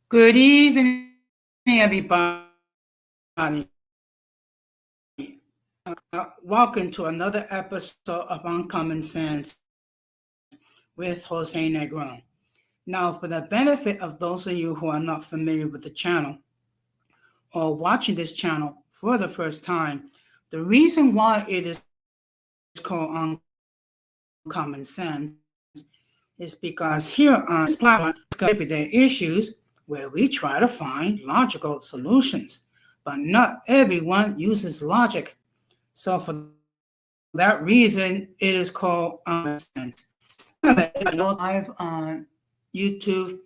Good evening, everybody. Welcome to another episode of Uncommon Sense with Jose Negron. Now, for the benefit of those of you who are not familiar with the channel or watching this channel for the first time, the reason why it is called Uncommon Sense is because here on this platform, there are issues where we try to find logical solutions, but not everyone uses logic. So for that reason, it is called Sense. Live on YouTube,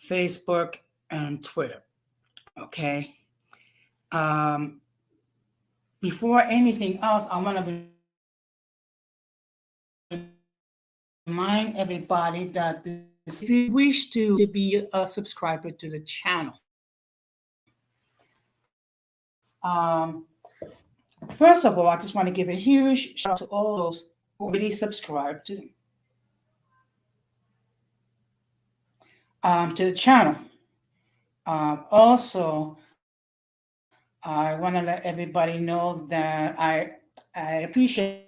Facebook, and Twitter. Okay. Before anything else, I want to remind everybody that if you wish to be a subscriber to the channel, first of all, I just want to give a huge shout out to all those who already subscribed to the channel. Also, I want to let everybody know that I appreciate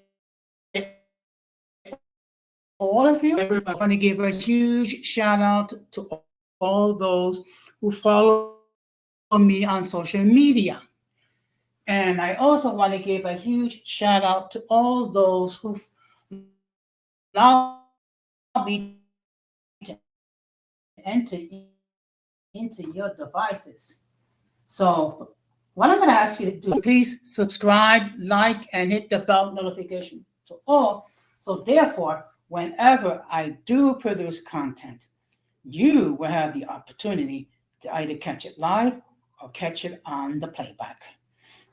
all of you. I want to give a huge shout out to all those who follow me on social media. And I also want to give a huge shout out to all those who allow me to enter into your devices. So what I'm going to ask you to do, please subscribe, like, and hit the bell notification to all. So therefore, whenever I do produce content, you will have the opportunity to either catch it live or catch it on the playback.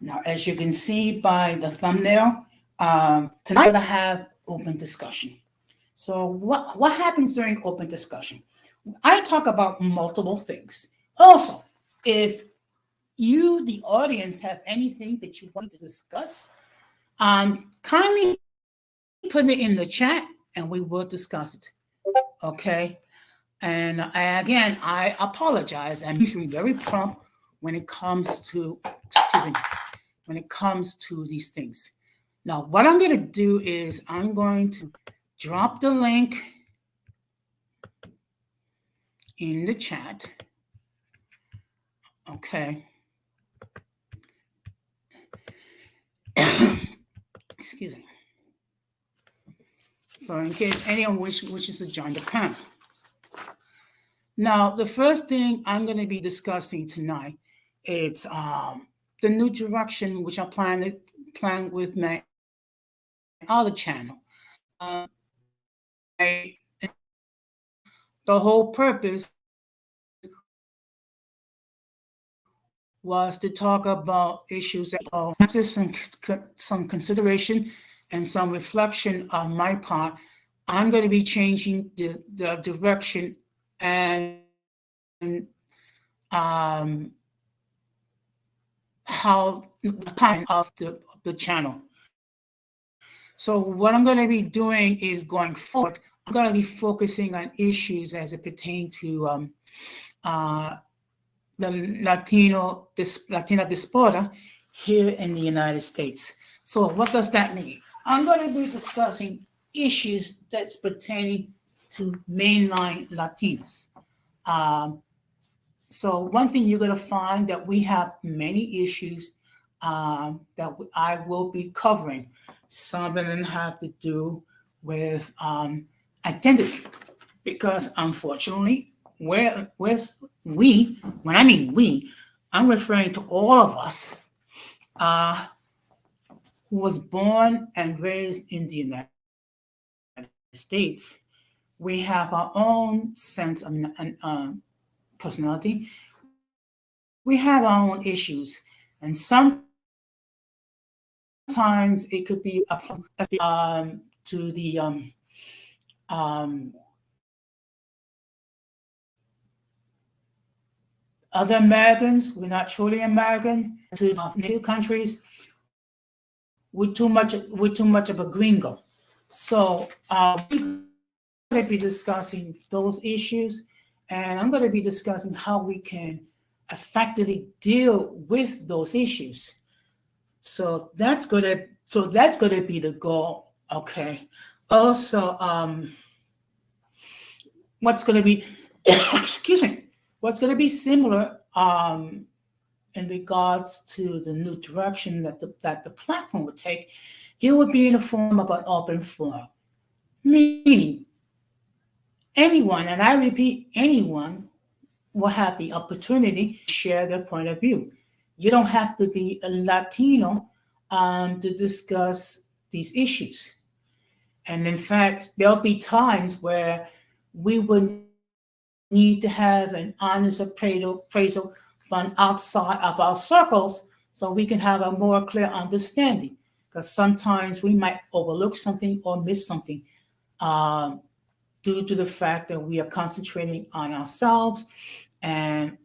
Now, as you can see by the thumbnail, tonight we're going to have open discussion. So what happens during open discussion? I talk about multiple things. Also, if you, the audience, have anything that you want to discuss, kindly put it in the chat and we will discuss it. Okay? And I apologize. I'm usually very prompt when it comes to, these things. Now, what I'm going to do is I'm going to drop the link in the chat. Okay. Excuse me. So in case anyone wishes to join the panel. Now, the first thing I'm going to be discussing tonight is the new direction which I plan with my other channel. The whole purpose was to talk about issues after some consideration and some reflection on my part. I'm going to be changing the direction and how kind of the channel. So what I'm going to be doing is going forward, I'm going to be focusing on issues as it pertains to the Latina diaspora here in the United States. So what does that mean? I'm going to be discussing issues that's pertaining to mainline Latinos. So one thing you're going to find that we have many issues that I will be covering. Some of them have to do with identity, because unfortunately, when I mean we, I'm referring to all of us who was born and raised in the United States. We have our own sense of personality. We have our own issues, and sometimes it could be to the other Americans. We're not truly American. To native countries, we're too much of a gringo. So we're going to be discussing those issues, And I'm going to be discussing how we can effectively deal with those issues. So that's gonna be the goal. Okay. Also, what's gonna be excuse me, what's gonna be similar in regards to the new direction that the platform would take, it would be in the form of an open forum. Meaning anyone, and I repeat, anyone will have the opportunity to share their point of view. You don't have to be a Latino to discuss these issues. And in fact, there'll be times where we would need to have an honest appraisal from outside of our circles so we can have a more clear understanding. Because sometimes we might overlook something or miss something um, due to the fact that we are concentrating on ourselves, and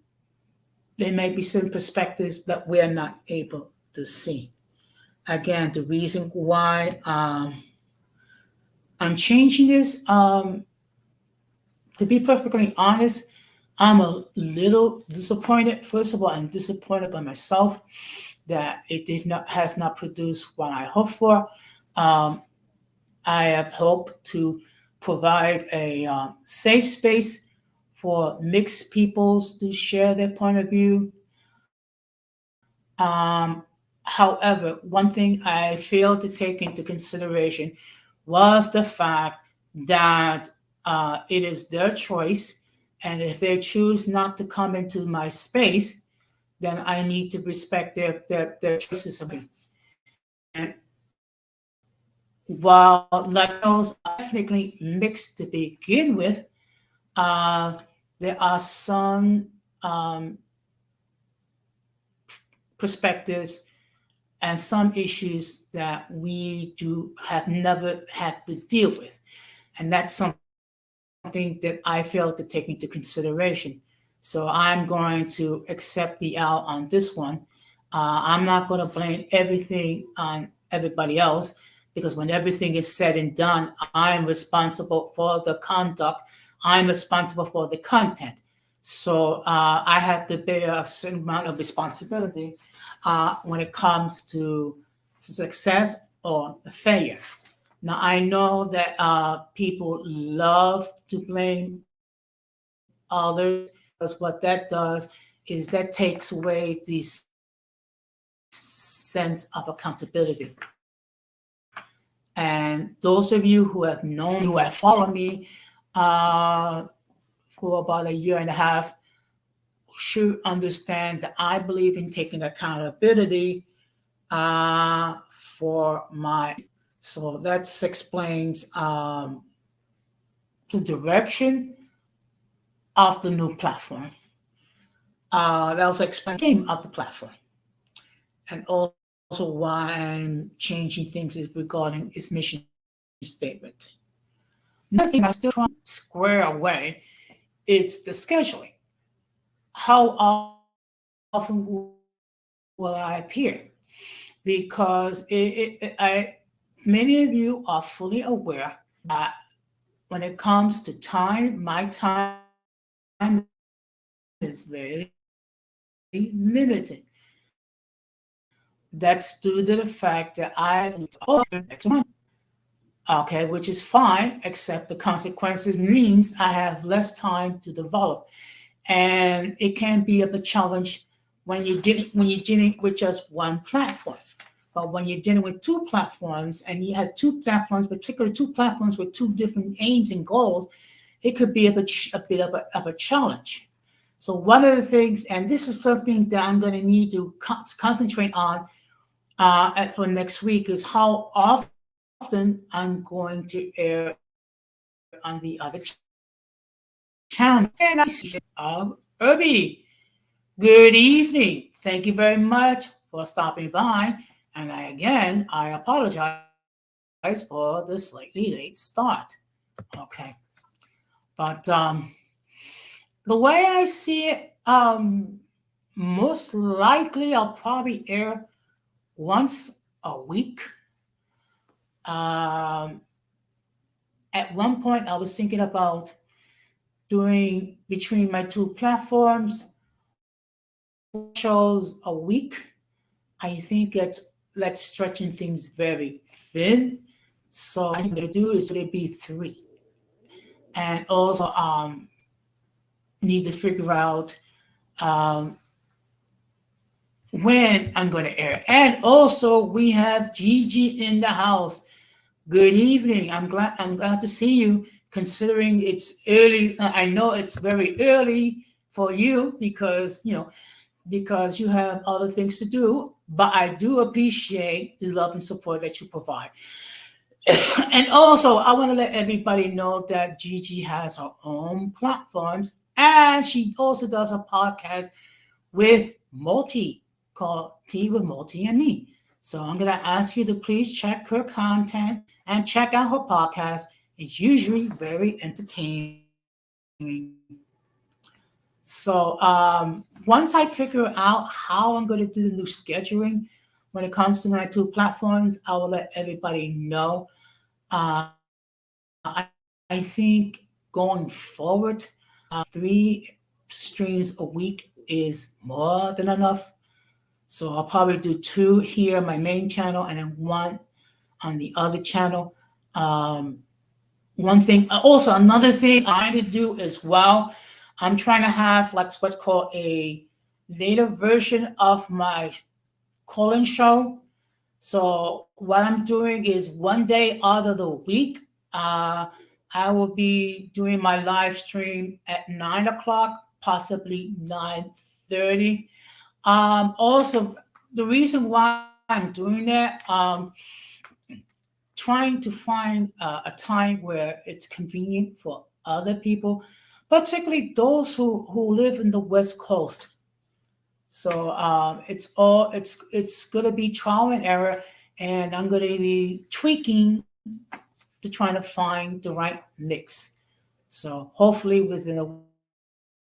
there may be certain perspectives that we're not able to see. Again, the reason why I'm changing this, to be perfectly honest, I'm a little disappointed. First of all, I'm disappointed by myself that it did not has not produced what I hoped for. Um, I have hoped to provide a safe space for mixed peoples to share their point of view. However, one thing I failed to take into consideration was the fact that it is their choice, and if they choose not to come into my space, then I need to respect their choices of me. And while Latinos are ethnically mixed to begin with, uh, there are some um, perspectives and some issues that we do have never had to deal with. And that's something that I failed to take into consideration. So I'm going to accept the L on this one. I'm not going to blame everything on everybody else, because when everything is said and done, I'm responsible for the conduct, I'm responsible for the content. So I have to bear a certain amount of responsibility when it comes to success or failure. Now, I know that people love to blame others, because what that does is that takes away the sense of accountability. And those of you who have known me, who have followed me uh, for about a year and a half, should understand that I believe in taking accountability uh, for my. So that explains the direction of the new platform. That also explains the name of the platform, and also why I'm changing things is regarding its mission statement. Another thing I'm still trying to square away, it's the scheduling. How often will I appear? Because many of you are fully aware that when it comes to time, my time is very limited. That's due to the fact that I have next month. Okay, which is fine, except the consequences means I have less time to develop, and it can be a bit challenge when you're dealing with just one platform. But when you're dealing with two platforms, and you have two platforms, particularly two platforms with two different aims and goals, it could be a bit of a challenge. So one of the things, and this is something that I'm going to need to concentrate on for next week, is how often I'm going to air on the other channel. And I see Irby, good evening. Thank you very much for stopping by. And I apologize for the slightly late start. Okay. But the way I see it, most likely I'll probably air once a week. Um, at one point, I was thinking about doing between my two platforms, shows a week. I think it's like stretching things very thin. So I think what I'm gonna do is gonna be three. And also need to figure out um when I'm gonna air. And also we have Gigi in the house. Good evening. I'm glad to see you. Considering it's early, I know it's very early for you because because you have other things to do. But I do appreciate the love and support that you provide. And also, I want to let everybody know that Gigi has her own platforms, and she also does a podcast with Multi called Tea with Multi and Me. So I'm gonna ask you to please check her content and check out her podcast. It's usually very entertaining. So once I figure out how I'm gonna do the new scheduling when it comes to my two platforms, I will let everybody know. I think going forward, three streams a week is more than enough. So I'll probably do two here on my main channel and then one on the other channel. Um, One thing, also another thing I'm trying to do as well. I'm trying to have like what's called a later version of my call-in show. So what I'm doing is one day out of the week, uh, I will be doing my live stream at 9 o'clock, possibly 9:30. Also, the reason why I'm doing that, trying to find a time where it's convenient for other people, particularly those who live in the West Coast. So it's gonna be trial and error, and I'm gonna be tweaking to trying to find the right mix. So hopefully within a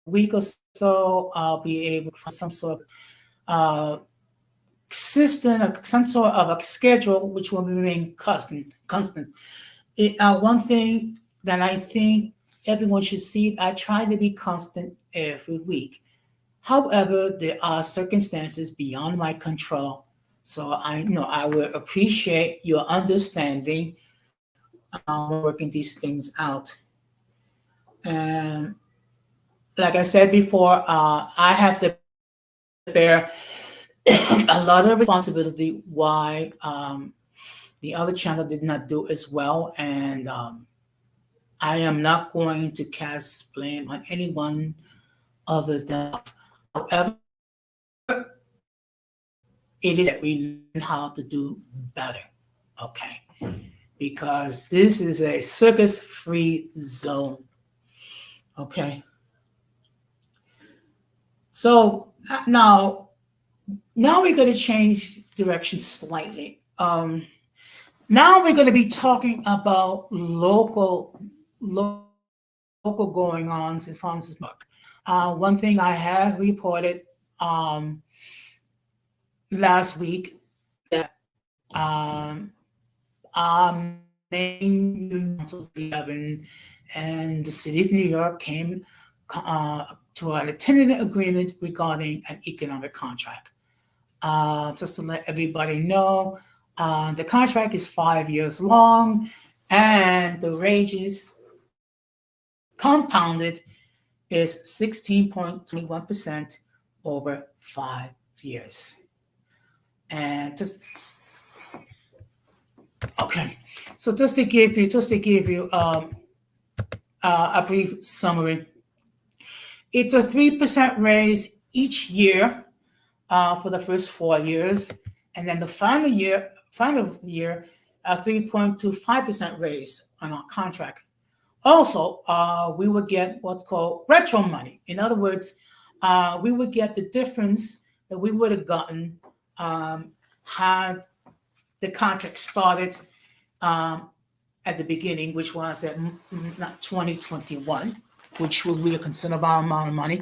week or so, I'll be able to find some sort of uh, system, some sort of a schedule which will remain constant. One thing that I think everyone should see, I try to be constant every week. However, there are circumstances beyond my control. So I know I will appreciate your understanding when we're working these things out. And like I said before, I have to bear a lot of responsibility why the other channel did not do as well. And I am not going to cast blame on anyone other than myself. However, it is that we learn how to do better. Okay. Because this is a circus free zone. Okay. So now we're going to change direction slightly. Now we're going to be talking about local goings ons in Francis Park. One thing I have reported um, last week that our main union councils 11 and the city of New York came to an tentative agreement regarding an economic contract. Just to let everybody know, the contract is 5 years long, and the wages compounded is 16.21% over 5 years. And just okay, so just to give you a brief summary, it's a 3% raise each year for the first 4 years, and then the final year, a 3.25% raise on our contract. Also, we would get what's called retro money. In other words, we would get the difference that we would have gotten had the contract started um, at the beginning, which was at not 2021, which would be a considerable amount of money.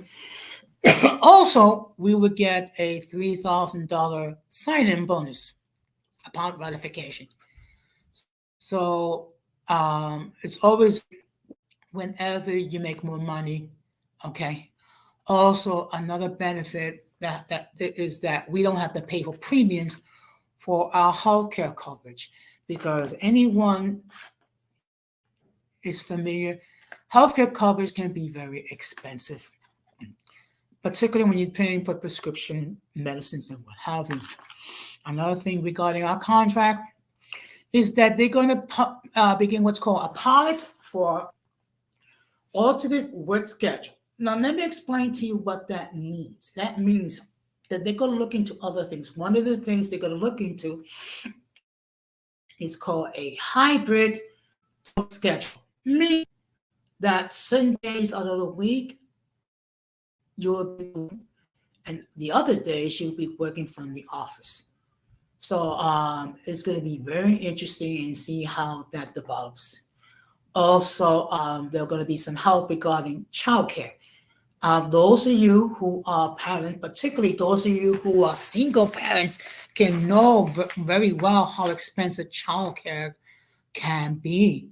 Also, we would get a $3,000 sign-in bonus upon ratification. So it's always whenever you make more money. Okay. Also, another benefit that is that we don't have to pay for premiums for our healthcare coverage because anyone is familiar. Healthcare coverage can be very expensive, particularly when you're paying for prescription medicines and what have you. Another thing regarding our contract is that they're going to begin what's called a pilot for alternate work schedule. Now, let me explain to you what that means. That means that they're going to look into other things. One of the things they're going to look into is called a hybrid schedule, meaning that certain days out of the week you'll be and the other days you'll be working from the office. So it's going to be very interesting and see how that develops. Also, there are going to be some help regarding childcare. Those of you who are parents, particularly those of you who are single parents, can know very well how expensive childcare can be.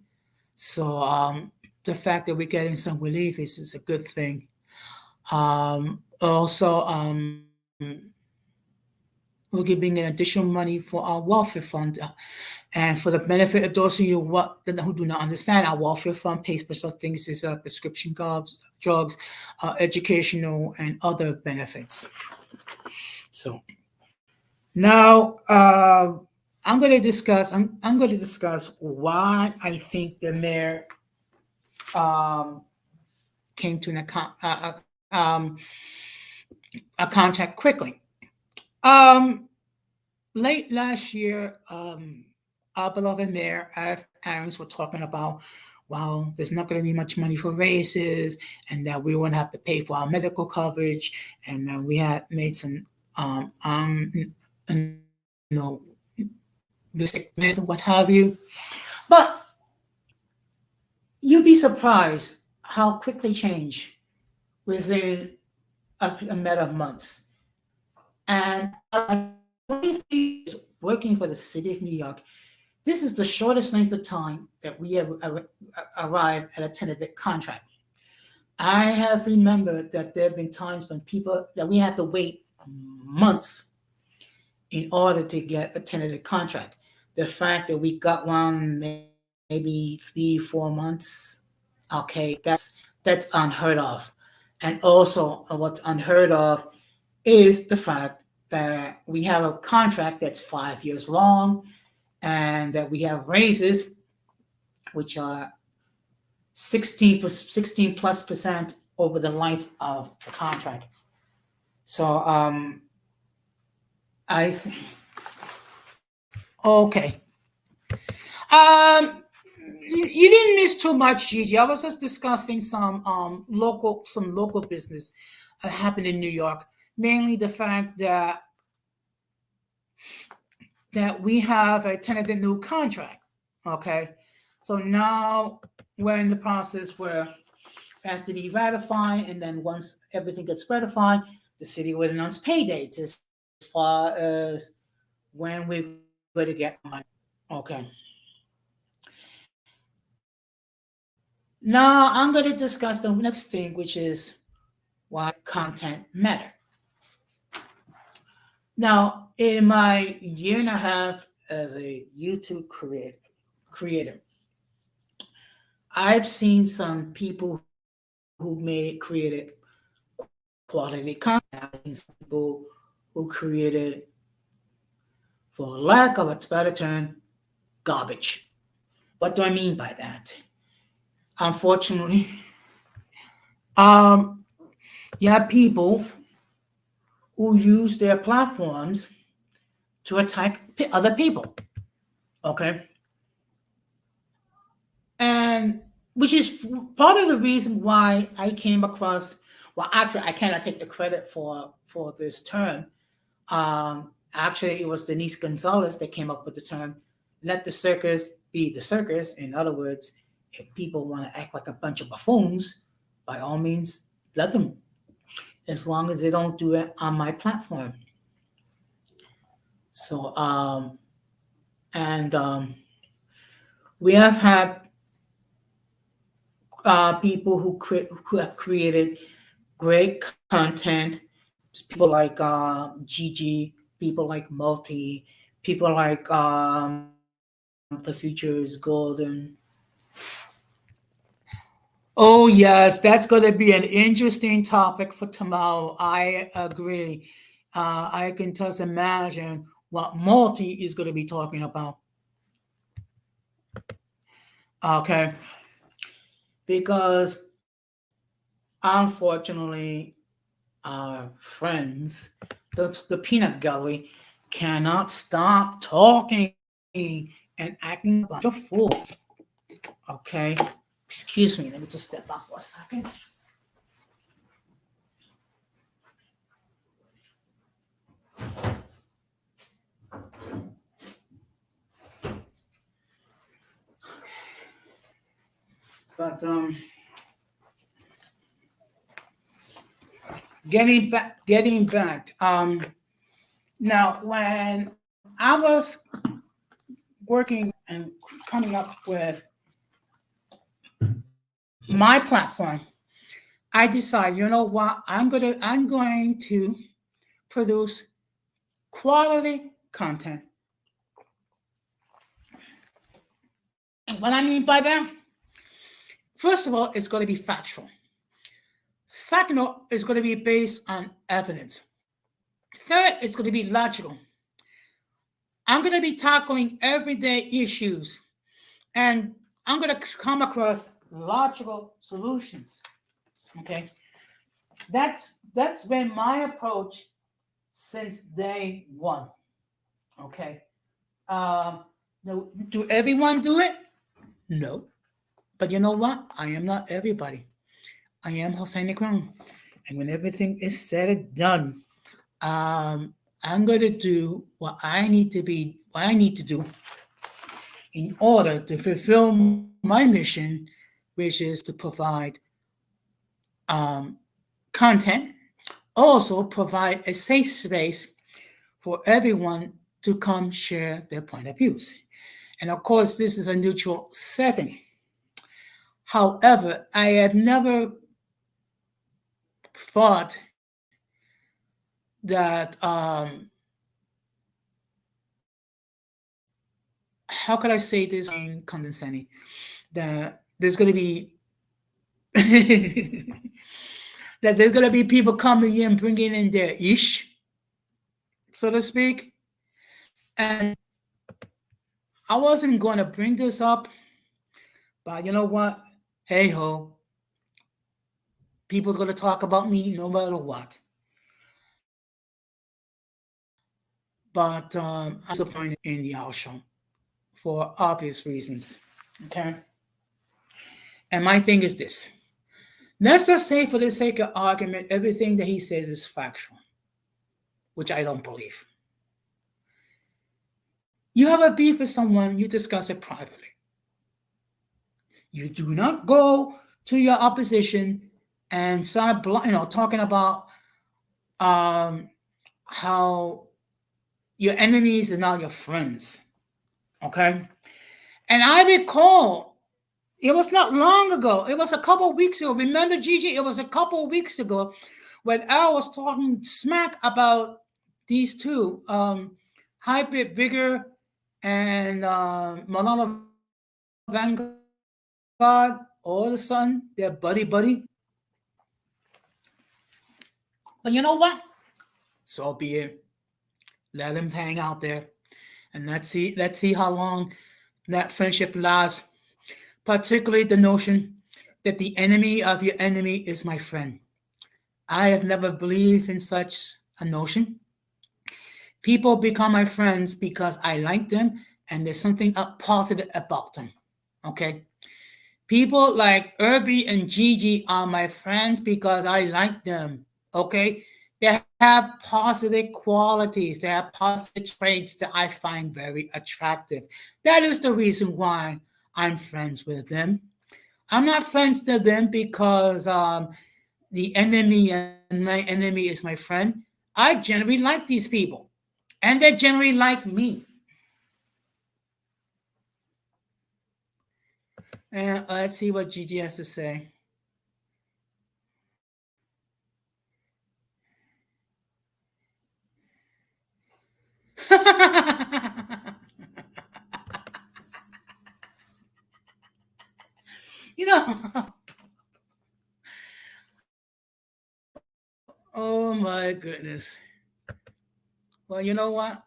So the fact that we're getting some relief is a good thing. Also, we're giving an additional money for our welfare fund. And for the benefit of those of you who do not understand, our welfare fund pays for such things as prescription drugs, educational, and other benefits. So now I'm going to discuss why I think the mayor um, came to a contract quickly. Um, Late last year, our beloved mayor, Aaron's, were talking about, well, there's not going to be much money for races, and that we won't have to pay for our medical coverage, and we had made some, you know, mistakes and what have you. But you'd be surprised how quickly change within a matter of months. And 23 years working for the city of New York, this is the shortest length of time that we have arrived at a tentative contract. I have remembered that there have been times when people that we had to wait months in order to get a tentative contract. The fact that we got one maybe 3, 4 months, okay, that's unheard of. And also, what's unheard of is the fact that we have a contract that's 5 years long and that we have raises which are 16 plus percent over the length of the contract. So I okay. You didn't miss too much, Gigi. I was just discussing some local business that happened in New York. Mainly the fact that we have a tentative new contract. Okay, so now we're in the process where it has to be ratified, and then once everything gets ratified, the city will announce pay dates as far as when we're going to get money. Okay. Now I'm going to discuss the next thing, which is why content matter. Now, in my year and a half as a YouTube creator, I've seen some people who created quality content. I've seen some people who created, for lack of a better term, garbage. What do I mean by that? Unfortunately, um, you have people who use their platforms to attack other people. Okay, and which is part of the reason why I came across. Well, actually, I cannot take the credit for this term. Actually, it was Denise Gonzalez that came up with the term "let the circus be the circus." In other words, if people want to act like a bunch of buffoons, by all means, let them, as long as they don't do it on my platform. So, and we have had people who have created great content. People like Gigi, people like Multi, people like The Future is Golden. Oh, yes, that's going to be an interesting topic for tomorrow. I agree. I can just imagine what Multi is going to be talking about. Okay, because unfortunately, our friends, the peanut gallery, cannot stop talking and acting a bunch of fools. Okay, excuse me, let me just step back for a second. But getting back. Now when I was working and coming up with my platform, I decided, you know what, I'm going to produce quality content. And what I mean by that, first of all, it's going to be factual. Second, it's going to be based on evidence. Third, it's going to be logical. I'm going to be tackling everyday issues, and I'm going to come across logical solutions. Okay, that's been my approach since day one. Okay, um, do everyone do it? No, but you know what? I am not everybody. I am Hossein Ikram, and when everything is said and done, I'm going to do what I need to do in order to fulfill my mission, which is to provide um, content, also provide a safe space for everyone to come share their point of views. And of course, this is a neutral setting. However, I have never thought that how could I say this condescending? That there's going to be that there's going to be people coming in bringing in their ish, so to speak. And I wasn't going to bring this up, but you know what? Hey ho, people's going to talk about me no matter what. But I'm disappointed in the outcome for obvious reasons. Okay. And my thing is this. Let's just say, for the sake of argument, everything that he says is factual, which I don't believe. You have a beef with someone, you discuss it privately. You do not go to your opposition and start, talking about um, how your enemies are now your friends. Okay, and I recall it was not long ago. It was a couple of weeks ago. Remember, Gigi? It was a couple of weeks ago when Al was talking smack about these two, Hybrid Bigger and Malala Vanguard. All of a sudden, they're buddy. But you know what? So be it. Let them hang out there, and let's see how long that friendship lasts. Particularly the notion that the enemy of your enemy is my friend. I have never believed in such a notion. People become my friends because I like them and there's something positive about them. Okay? People like Irby and Gigi are my friends because I like them. Okay? They have positive qualities, they have positive traits that I find very attractive. That is the reason why I'm friends with them. I'm not friends with them because the enemy and my enemy is my friend. I generally like these people, and they generally like me. And let's see what Gigi has to say. you know, oh my goodness. Well, you know what?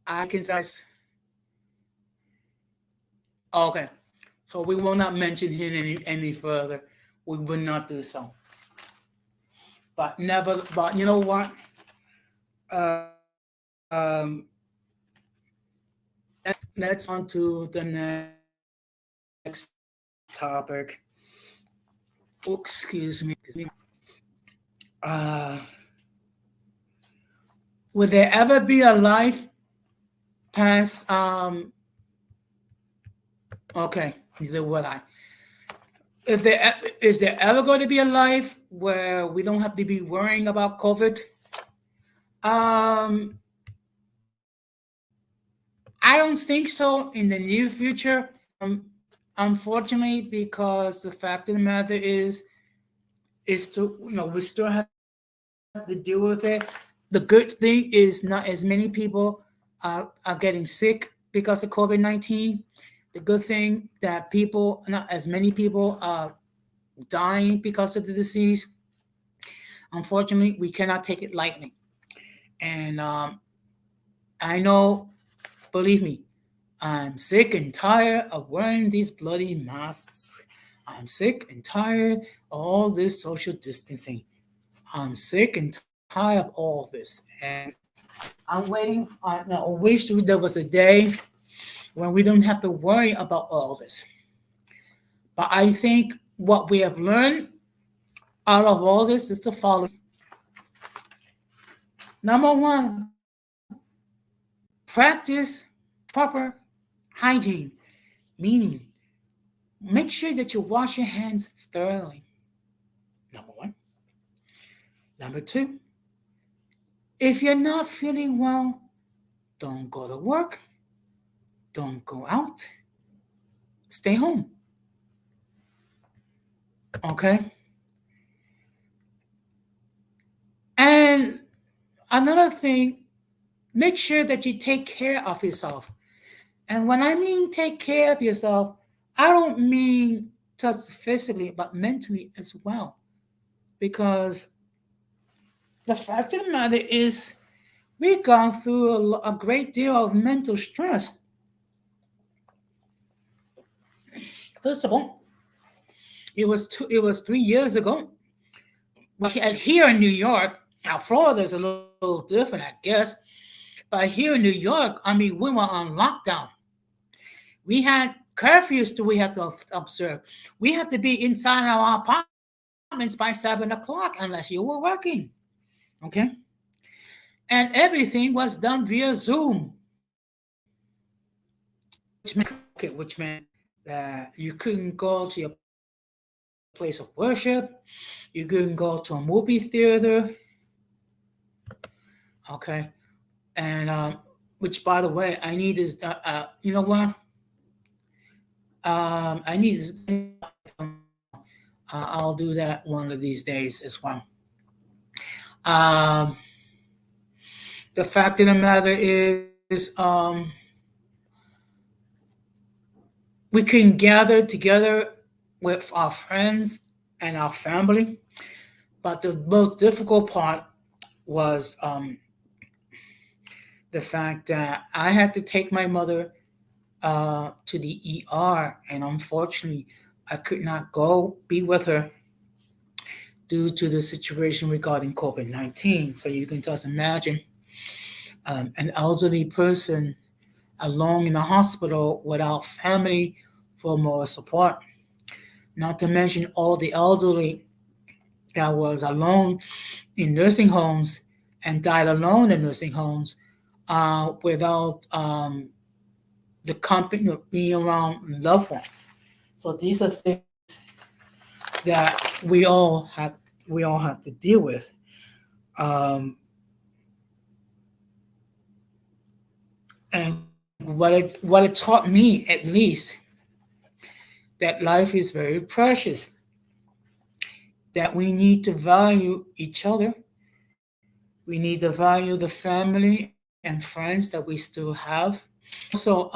I can guys. Okay, so we will not mention him any further. We will not do so. But never. But you know what? Let's on to the next topic. Oh, excuse me. Uh, would there ever be a life past? Okay, neither will I. If there is there ever going to be a life where we don't have to be worrying about COVID? Um, I don't think so in the near future. Unfortunately, because the fact of the matter is to we still have to deal with it. The good thing is not as many people are getting sick because of COVID-19. The good thing that people, not as many people are dying because of the disease. Unfortunately, we cannot take it lightly. And I know, believe me, I'm sick and tired of wearing these bloody masks. I'm sick and tired of all this social distancing. I'm sick and tired of all this. And I'm waiting. I wish there was a day when we don't have to worry about all this. But I think what we have learned out of all this is the following. Number one, practice proper hygiene, meaning make sure that you wash your hands thoroughly. Number one. Number two, if you're not feeling well, don't go to work, don't go out, stay home. Okay? And another thing, make sure that you take care of yourself. And when I mean take care of yourself, I don't mean just physically, but mentally as well. Because the fact of the matter is, we've gone through a great deal of mental stress. First of all, it was 3 years ago. Well, here in New York, now Florida's a little different, I guess. But here in New York, I mean, we were on lockdown. We had curfews that we had to observe. We had to be inside our apartments by 7 o'clock unless you were working. Okay? And everything was done via Zoom, which meant that you couldn't go to your place of worship, you couldn't go to a movie theater. Okay, and which, by the way, I need is you know what? I need is I'll do that one of these days as well. Um, the fact of the matter is, we can gather together with our friends and our family, but the most difficult part was the fact that I had to take my mother to the ER, and unfortunately, I could not go be with her due to the situation regarding COVID-19. So you can just imagine an elderly person alone in a hospital without family for more support. Not to mention all the elderly that was alone in nursing homes and died alone in nursing homes without the company of being around loved ones. So these are things that we all have to deal with. Um, and what it taught me, at least, that life is very precious, that we need to value each other. We need to value the family and friends that we still have. Also,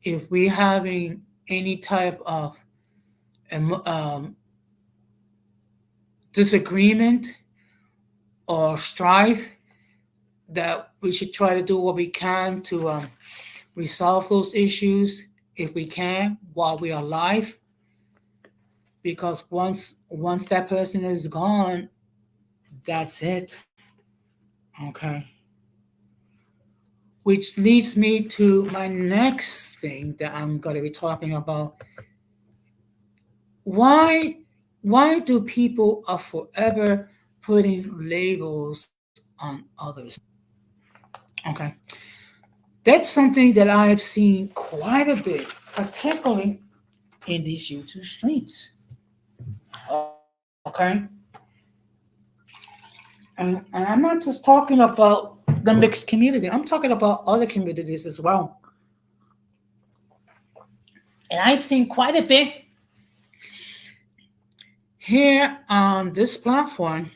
if we're having any type of disagreement or strife, that we should try to do what we can to resolve those issues if we can while we are alive. Because once that person is gone, that's it. Okay. Which leads me to my next thing that I'm going to be talking about. Why why do people are forever putting labels on others? Okay. That's something that I have seen quite a bit, particularly in these YouTube streets. Okay. And I'm not just talking about the mixed community, I'm talking about other communities as well. And I've seen quite a bit here on this platform.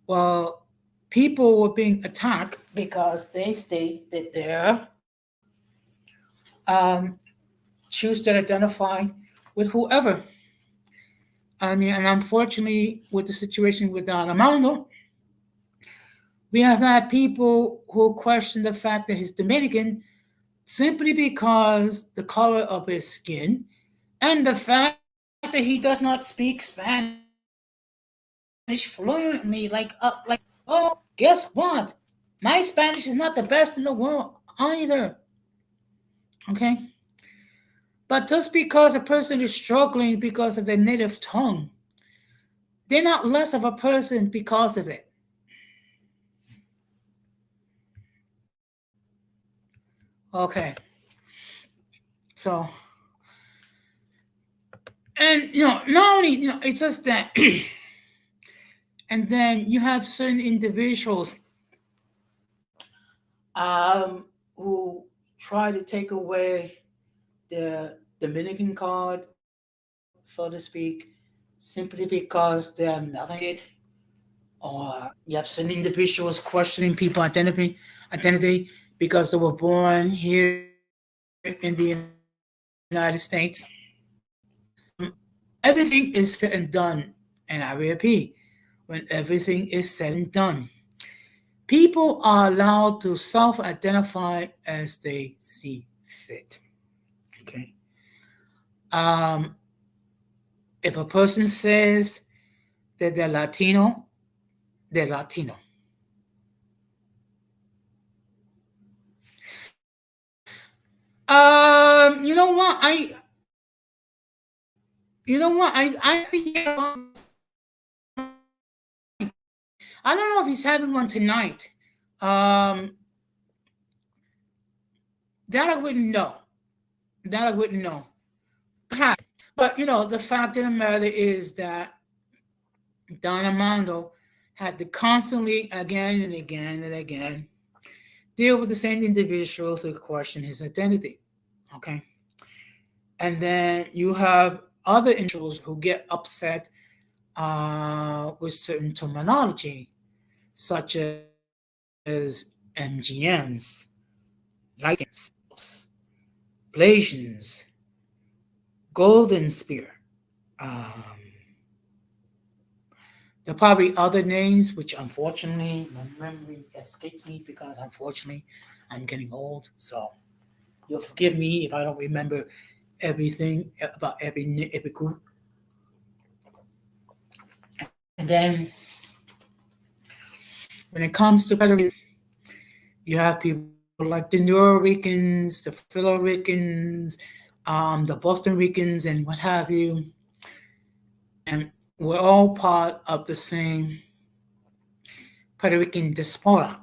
Well, people were being attacked because they state that they're um, choose to identify with whoever. I mean, and unfortunately, with the situation with Armando, we have had people who question the fact that he's Dominican simply because the color of his skin and the fact that he does not speak Spanish fluently. Oh, guess what? My Spanish is not the best in the world either. Okay? But just because a person is struggling because of their native tongue, they're not less of a person because of it. Okay. So, and not only, it's just that, and then you have certain individuals um, who try to take away the Dominican card, so to speak, simply because they're melanated, or you have certain individuals questioning people identity because they were born here in the United States. Everything is said and done, and I repeat, when everything is said and done, people are allowed to self-identify as they see fit. Okay. Um, if a person says that they're Latino, they're Latino. You know what? I think he had one tonight. I don't know if he's having one tonight. Um, that I wouldn't know. That I wouldn't know. But the fact of the matter is that Don Armando had to constantly, again and again and again, deal with the same individuals who question his identity. Okay. And then you have other individuals who get upset with certain terminology, such as MGMs, light skills, Blasians, Golden Spear. Um, there are probably other names which unfortunately my memory escapes me because unfortunately I'm getting old. So you'll forgive me if I don't remember everything about every group. And then when it comes to Puerto Rico, you have people like the Noricans, the Philo Ricans, the Boston Ricans, and what have you. And we're all part of the same Puerto Rican diaspora.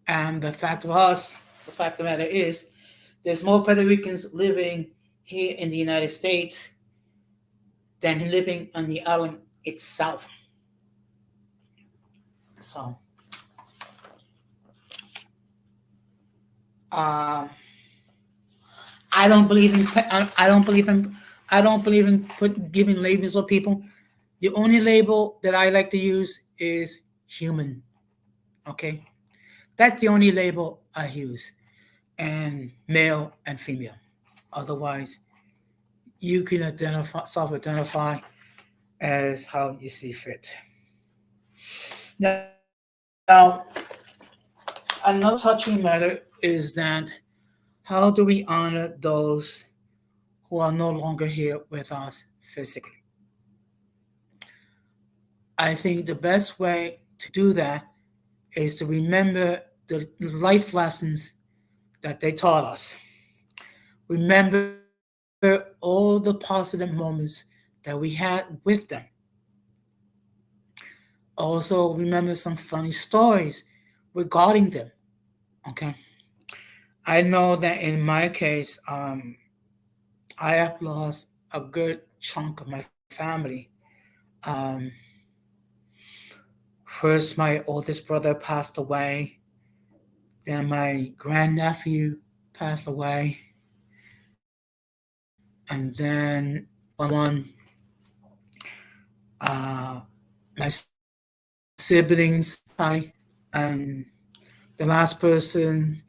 And the fact of the matter is, there's more Puerto Ricans living here in the United States than living on the island itself. So, um, I don't believe in. I don't believe in. I don't believe in giving labels of people. The only label that I like to use is human. Okay, that's the only label I use, and male and female. Otherwise, you can self-identify as how you see fit. Now, another touchy matter is that how do we honor those who are no longer here with us physically? I think the best way to do that is to remember the life lessons that they taught us. Remember all the positive moments that we had with them. Also, remember some funny stories regarding them. Okay. I know that in my case, I have lost a good chunk of my family. Um, First, my oldest brother passed away. Then my grandnephew passed away. And then one, my siblings died. And the last person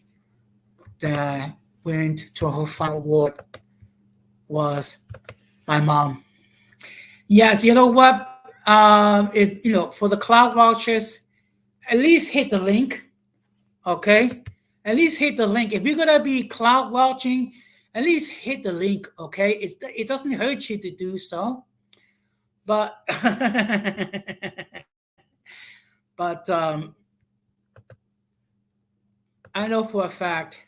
that went to her final ward was my mom. Yes, you know what? If for the cloud vouchers, at least hit the link. Okay, at least hit the link. If you're gonna be cloud watching, at least hit the link. Okay, it doesn't hurt you to do so, but but I know for a fact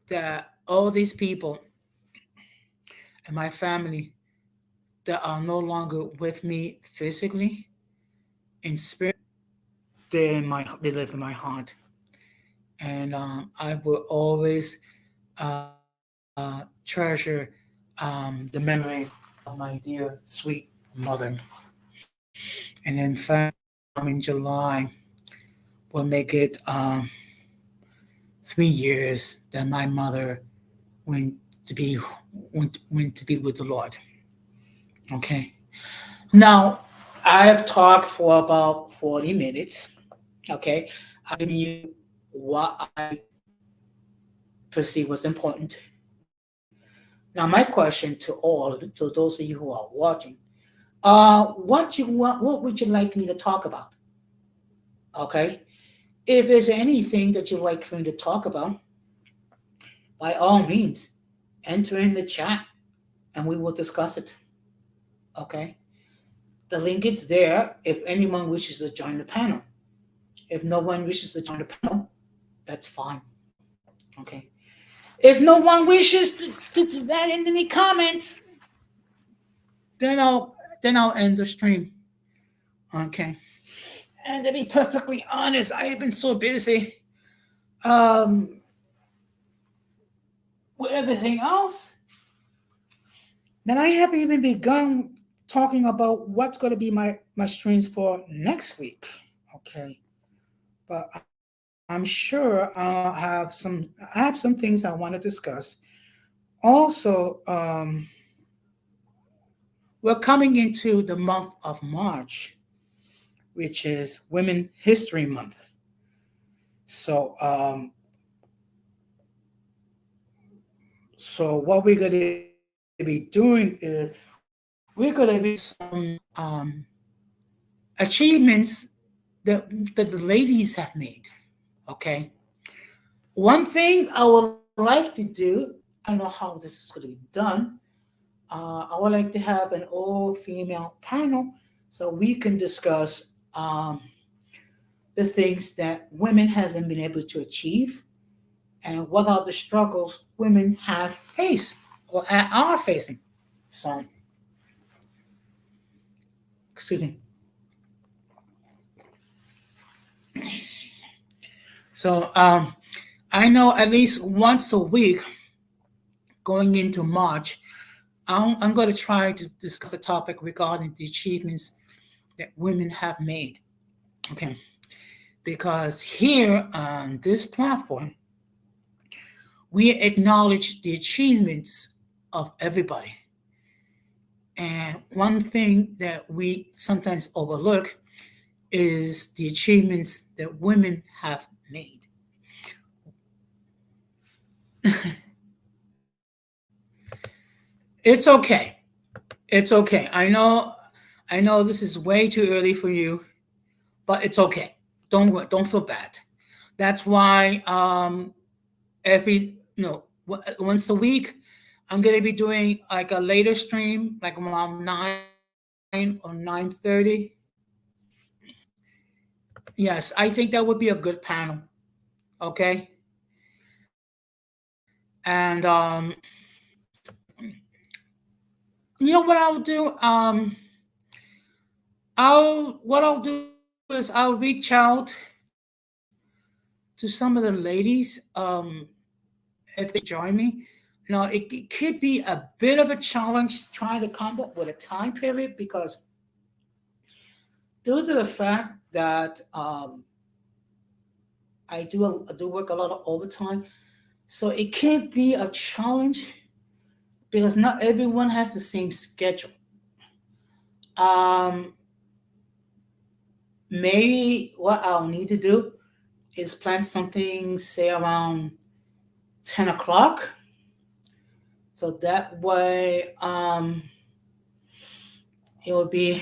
that all these people in my family that are no longer with me physically, in spirit, they live in my heart, and I will always treasure the memory of my dear sweet mother. And in fact, in July will make it 3 years that my mother went to be went to be with the Lord. Okay. Now I've talked for about 40 minutes. Okay, I've given you what I perceive was important. Now my question to those of you who are watching, what would you like me to talk about? Okay, if there's anything that you'd like for me to talk about, by all means, enter in the chat and we will discuss it. Okay, the link is there if anyone wishes to join the panel. If no one wishes to join the panel, that's fine. Okay. If no one wishes to do that in any comments, then I'll end the stream. Okay. And to be perfectly honest, I have been so busy um, with everything else that I haven't even begun talking about what's going to be my streams for next week. Okay. But I'm sure I have some things I want to discuss. Also, we're coming into the month of March, which is Women History Month. So, what we're going to be doing is we're going to be some achievements that the ladies have made. Okay. One thing I would like to do, I don't know how this is going to be done. I would like to have an all-female panel so we can discuss the things that women haven't been able to achieve and what are the struggles women have faced or are facing. So, excuse me. So, I know at least once a week going into March, I'm going to try to discuss a topic regarding the achievements that women have made. Okay. Because here on this platform, we acknowledge the achievements of everybody. And one thing that we sometimes overlook is the achievements that women have made. It's okay. It's okay. I know this is way too early for you, but it's okay. Don't feel bad. That's why every once a week I'm gonna be doing like a later stream, like around 9 or 9:30. Yes, I think that would be a good panel. Okay, and you know what I'll do? I'll do is I'll reach out to some of the ladies. If they join me, it could be a bit of a challenge trying to come up with a time period because due to the fact that I do work a lot of overtime, so it can't be a challenge because not everyone has the same schedule. Um, Maybe what I'll need to do is plan something, say around 10 o'clock, so that way it will be.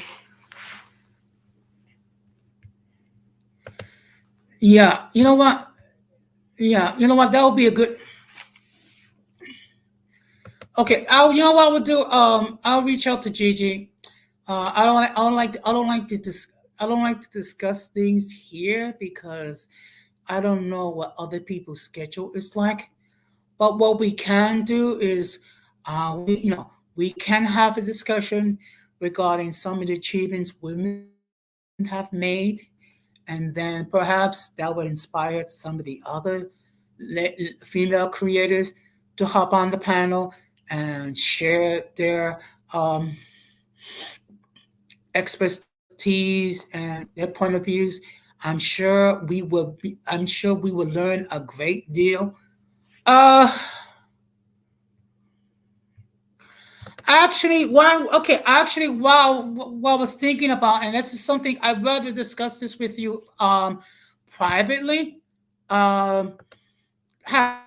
Yeah, you know what? Yeah, you know what? That would be a good. Okay, you know what I would do? I'll reach out to Gigi. I don't like to discuss things here because I don't know what other people's schedule is like. But what we can do is, we can have a discussion regarding some of the achievements women have made, and then perhaps that would inspire some of the other female creators to hop on the panel and share their um, expertise and their point of views. I'm sure we will learn a great deal. Uh, what I was thinking about, and that's something I'd rather discuss this with you privately. Um, have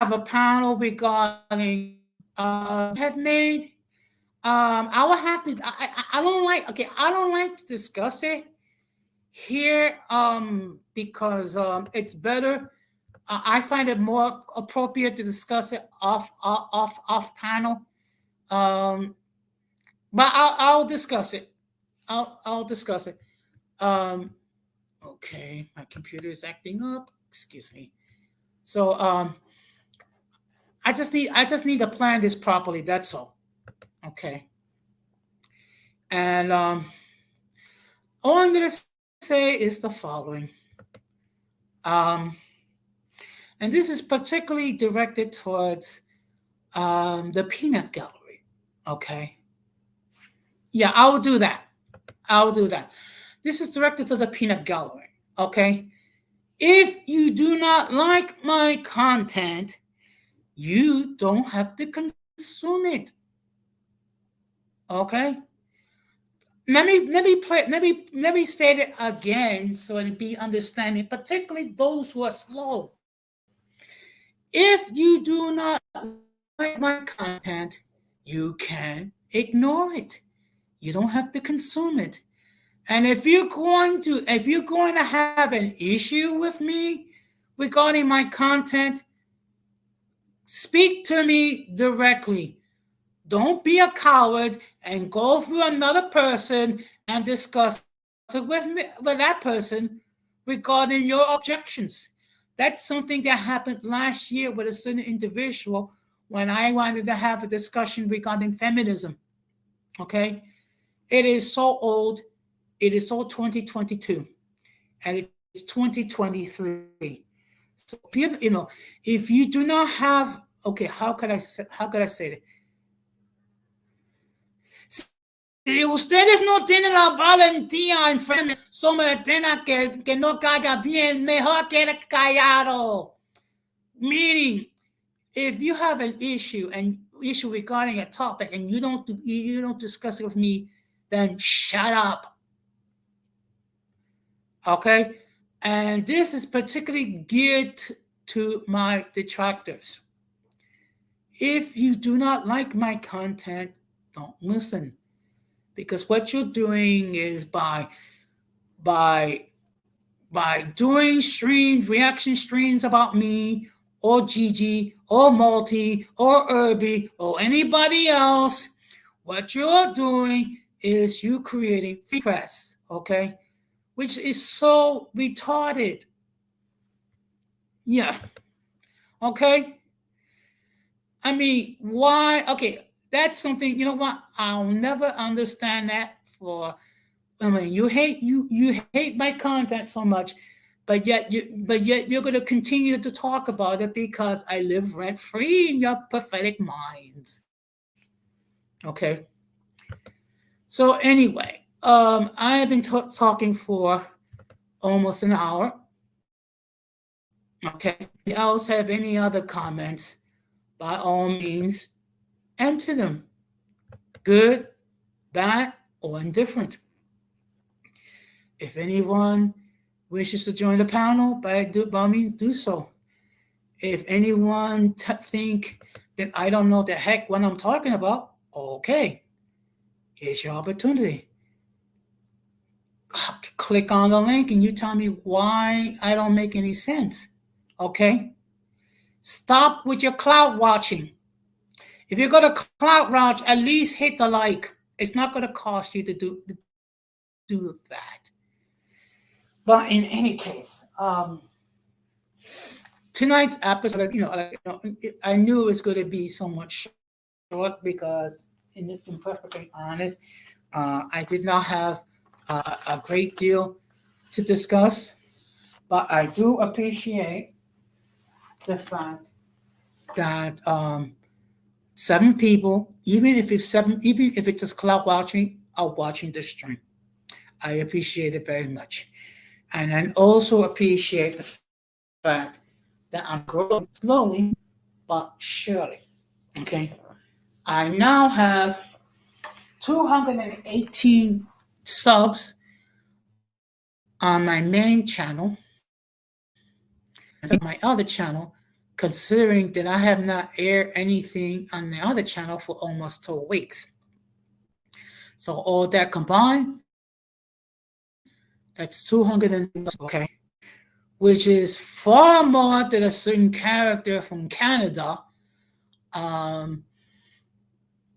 a panel regarding have made. I will have to. I don't like. Okay, I don't like to discuss it here because it's better. I find it more appropriate to discuss it off panel. Um, but I'll discuss it. I'll discuss it. Um, okay, my computer is acting up. Excuse me. So I just need to plan this properly. That's all. Okay. And all I'm gonna say is the following. Um, and this is particularly directed towards the peanut gallery. Okay. Yeah, I'll do that. I'll do that. This is directed to the peanut gallery. Okay. If you do not like my content, you don't have to consume it. Okay. Let me state it again so it'll be understanding, particularly those who are slow. If you do not like my content, you can ignore it. You don't have to consume it. And if you're going to have an issue with me regarding my content, speak to me directly. Don't be a coward and go through another person and discuss it with that person regarding your objections. That's something that happened last year with a certain individual when I wanted to have a discussion regarding feminism. Okay? It is so old. It is so 2022 and it's 2023. So if you do not have, okay, how could I say it? Si ustedes no tienen la valentía enfrente, someten que no caiga bien, mejor quede callado. Meaning, If you have an issue regarding a topic and you don't discuss it with me, then shut up. Okay? And this is particularly geared to my detractors. If you do not like my content, don't listen. Because what you're doing is by doing streams, reaction streams about me or Gigi or Multi or Irby or anybody else, what you're doing is you creating free press, okay? Which is so retarded. Yeah. Okay? I mean, why? Okay, that's something, you know what? I'll never understand that for I mean, you hate my content so much, but yet you're going to continue to talk about it because I live rent free in your pathetic minds. Okay. So anyway, I have been talking for almost an hour. Okay. If else have any other comments, by all means, enter them. Good, bad, or indifferent. If anyone wishes to join the panel, by all means do so. If anyone think that I don't know the heck what I'm talking about, okay, here's your opportunity. Click on the link and you tell me why I don't make any sense. Okay? Stop with your clout watching. If you're going to clout watch, at least hit the like. It's not going to cost you to do that. But in any case, tonight's episode, I knew it was going to be somewhat short because, in perfectly honest, I did not have a great deal to discuss, but I do appreciate the fact that 7 people, even if it's just cloud watching, are watching the stream. I appreciate it very much, and I also appreciate the fact that I'm growing slowly but surely. Okay, I now have 218 subs on my main channel. My other channel, considering that I have not aired anything on the other channel for almost 2 weeks. So all that combined, that's 200, okay, which is far more than a certain character from Canada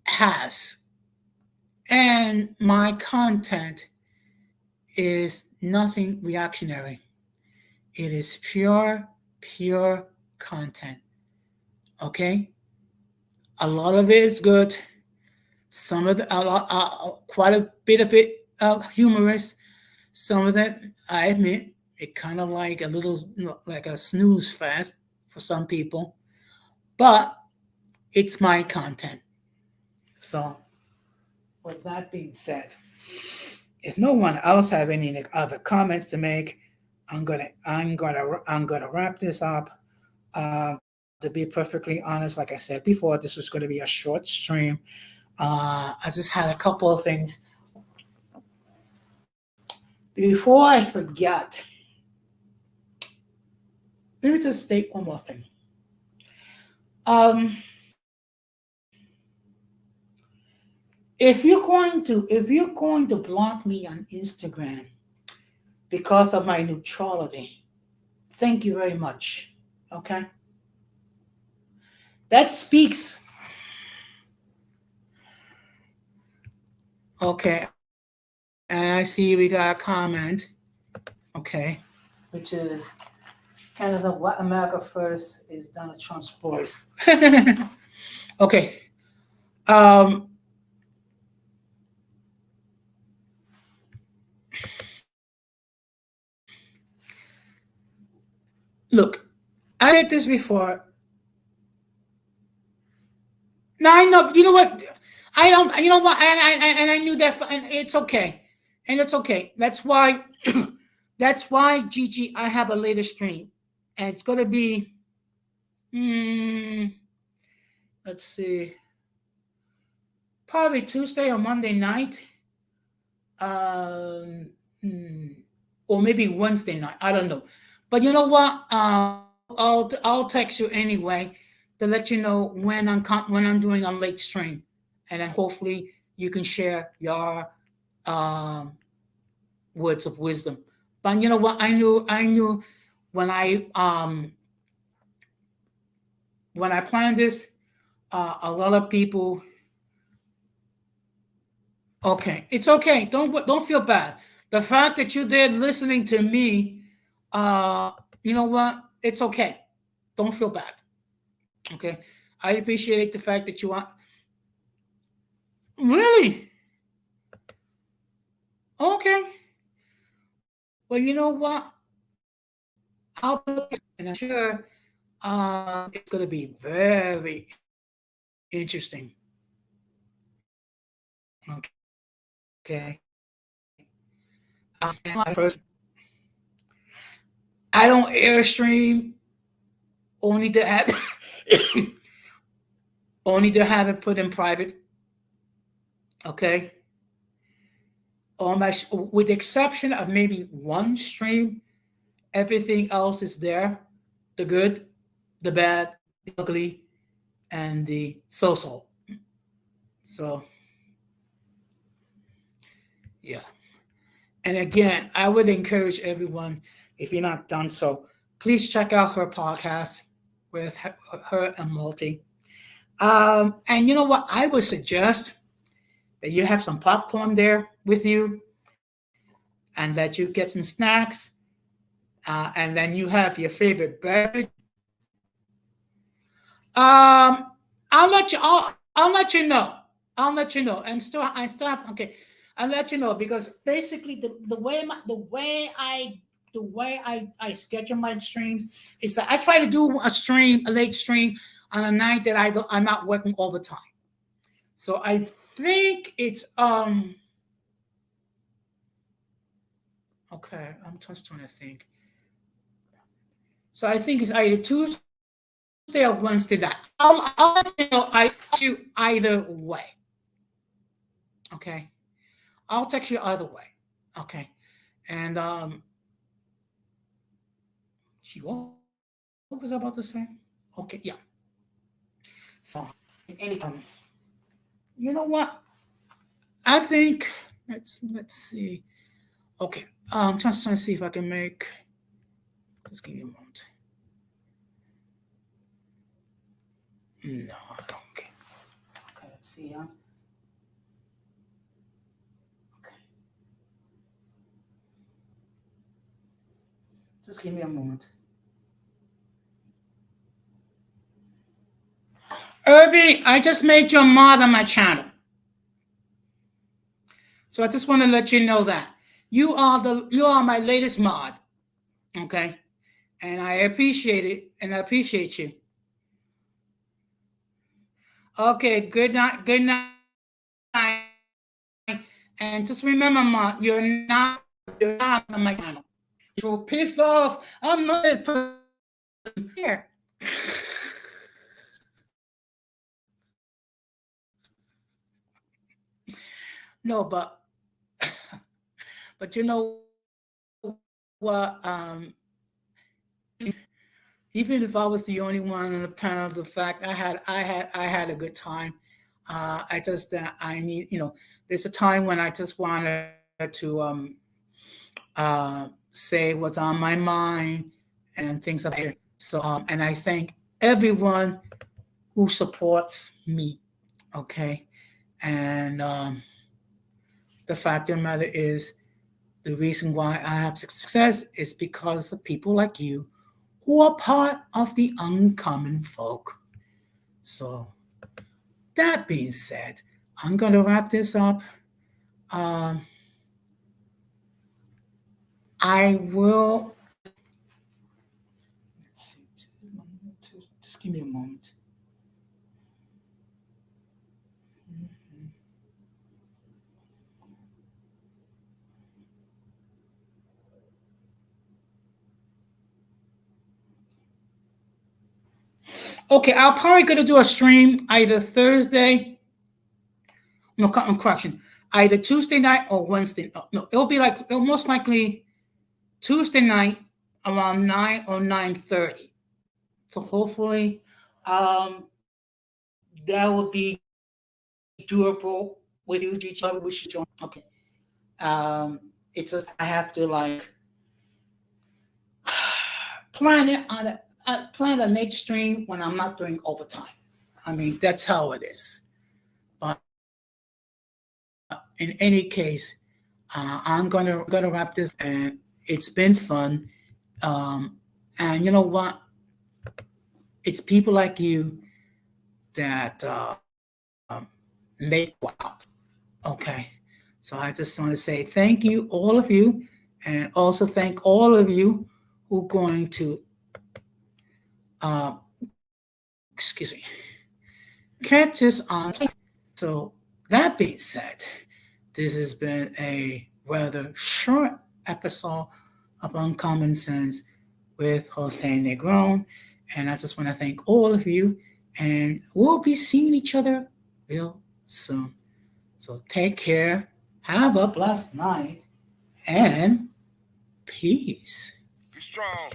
has. And my content is nothing reactionary. It is pure content. Okay? A lot of it is good. Some of quite a bit of it humorous. Some of it, I admit, it kind of like a little, like a snooze fest for some people. But it's my content. So, with that being said, if no one else have any other comments to make, I'm gonna wrap this up. To be perfectly honest, like I said before, this was going to be a short stream. I just had a couple of things. Before I forget, let me just state one more thing. If you're going to block me on Instagram because of my neutrality, thank you very much. Okay? That speaks. Okay. And I see we got a comment. Okay. Which is Canada, what America first is Donald Trump's voice. Okay. Look, I did this before. Now I know. You know what? I don't. You know what? And I knew that. And it's okay. And it's okay. That's why. That's why, Gigi, I have a later stream, and it's gonna be. let's see, probably Tuesday or Monday night, um, hmm, or maybe Wednesday night. I don't know. But you know what? I'll text you anyway to let you know when I'm doing a late stream, and then hopefully you can share your um, words of wisdom. But you know what? I knew when I planned this, a lot of people. Okay, it's okay. Don't feel bad. The fact that you're there listening to me, uh, you know what? It's okay. Don't feel bad. Okay, I appreciate the fact that you want. Really? Okay. Well, you know what? I'll and I'm sure it's gonna be very interesting. Okay. First, I don't airstream only to have only to have it put in private. Okay. With the exception of maybe one stream, everything else is there. The good, the bad, the ugly, and the so-so. So yeah. And again, I would encourage everyone, if you're not done so, please check out her podcast with her and Multi. And you know what? I would suggest that you have some popcorn there with you, and that you get some snacks, and then you have your favorite beverage. Um, I'll let you know. I'll let you know. I still have okay. I'll let you know because basically the way I schedule my streams is that I try to do a late stream on a night that I'm not working all the time. So I think it's okay. I'm just trying to think. So I think it's either Tuesday or Wednesday that I'll let you know. I text you either way. Okay, I'll text you either way. Okay, and she what was I about to say? Okay, yeah. So any you know what? I think let's see. Okay, just trying to see if I can make. Just give me a moment. No, I don't. Okay, let's see. Okay, just give me a moment. Irby, I just made you a mod on my channel. So I just want to let you know that you are my latest mod. Okay. And I appreciate it and I appreciate you. Okay, good night. And just remember, mod, you're not on my channel. You're pissed off. I'm not this person here. No, but you know what? Even if I was the only one on the panel, the fact I had a good time. I just I need there's a time when I just wanted to say what's on my mind and things of that nature. So and I thank everyone who supports me. Okay, and the fact of the matter is the reason why I have success is because of people like you who are part of the uncommon folk. So, that being said, I'm going to wrap this up. Um, I will. Let's see, just give me a moment. Okay, I'll probably gonna do a stream either Thursday. No, correction. Either Tuesday night or Wednesday. No, it'll most likely Tuesday night around 9 or 9:30. So hopefully, um, that will be doable with you, Gigi. We should join. Okay. It's just I have to like plan the next stream when I'm not doing overtime. I mean that's how it is. But in any case, I'm gonna wrap this and it's been fun. And you know what? It's people like you that make wow. Okay. So I just want to say thank you, all of you, and also thank all of you who are going to, excuse me, catch us on. So that being said, this has been a rather short episode of Uncommon Sense with Jose Negron. And I just want to thank all of you. And we'll be seeing each other real soon. So take care. Have a blessed night. And peace. Be strong.